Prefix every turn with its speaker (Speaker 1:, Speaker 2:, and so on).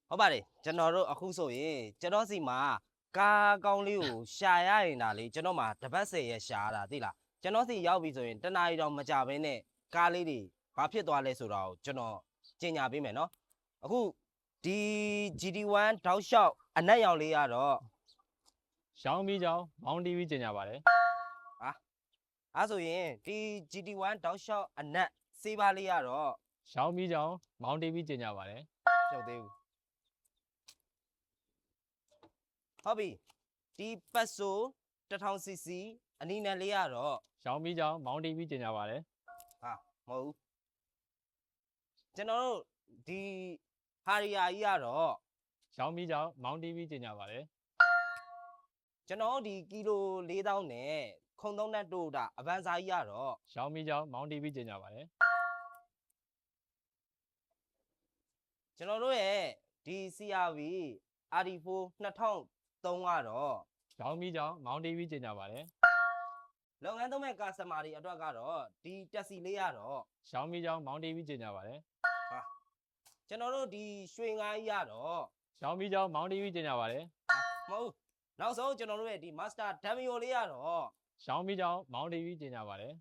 Speaker 1: ဟုတ်ပါတယ်ကျွန်တော်တို့အခုဆိုရင်ကျွန်တော်စီမှာကားကောင်းလေးကိုရှာရရင်ဒါလေကျွန်တော်မှာတပတ်10ရက်ရှာရတာသိလားကျွန်တော်စီရောက်ပြီဆိုရင်တနားရီတော့မကြဘဲနဲ့ကားလေးတွေဘာဖြစ်သွားလဲဆိုတော့ကျွန်တော်ကြီးညာပေးမယ်နော်အခုဒီ GT1 တောက်လျှောက်အနက်ရောင်လေးရတော့
Speaker 2: ရှောင်းပြီးကြောင်းမောင်းတီးပြီးကျင်ကြပါတယ်
Speaker 1: အဲ့ဆိုရင်ဒီ GT1 တောက်လျှောက်အနက်စေးပါလေးရတော့
Speaker 2: ရှောင်းပြီးကြောင်းမောင်းတီးပြီးကျင်ကြပါတယ်
Speaker 1: ပြုတ်သေးဘူးဟုတ်ပြီဒီပတ်ဆို 1000cc အနီးနဲ့လေးရတော့
Speaker 2: ရှောင်းပြီးကြောင်းမောင်းတီးပြီးကျင်ကြပါတယ်
Speaker 1: ဟာမဟုတ်ဘူးကျွန်တော်တို့ဒီဟာရီယာကြီးကတော့
Speaker 2: ရှောင်းပြီးကြောင်းမောင်းတီးပြီးကျင်ကြပါတယ်
Speaker 1: ကျွန်တော်တို့ဒီကီလို4000နဲ့ခုံသုံးနဲ့တို့တာအဗန်စာကြီးရတော့
Speaker 2: ရှောင်းပြီးကြောင်းမောင်းတီးပြီးကျင်ကြပါတယ်
Speaker 1: ကျွန်တော်တို့ရဲ့ဒီ CRV RD4 2003ကတော့
Speaker 2: ရှောင်းပြီးကြောင်းမောင်းတီးပြီးကျင်ကြပါတယ်
Speaker 1: လုပ်ငန်းသုံးမဲ့ကာစတမာတွေအတွက်ကတော့ဒီတက်စီလေးရတော့
Speaker 2: ရှောင်းပြီးကြောင်းမောင်းတီးပြီးကျင်ကြပါတယ်
Speaker 1: ကျွန်တော်တို့ဒီရွှေငါးကြီးရတော့
Speaker 2: ရှောင်းပြီးကြောင်းမောင်းတီးပြီးကျင်ကြပါတယ်
Speaker 1: မဟုတ်နောက်ဆုံးကျွန်တော်တို့ရဲ့ဒီ Master Damio လေးရတော့
Speaker 2: ရှောင်းပြီးကြောင်းမောင်းတီးပြီးကျင်ကြပါတယ်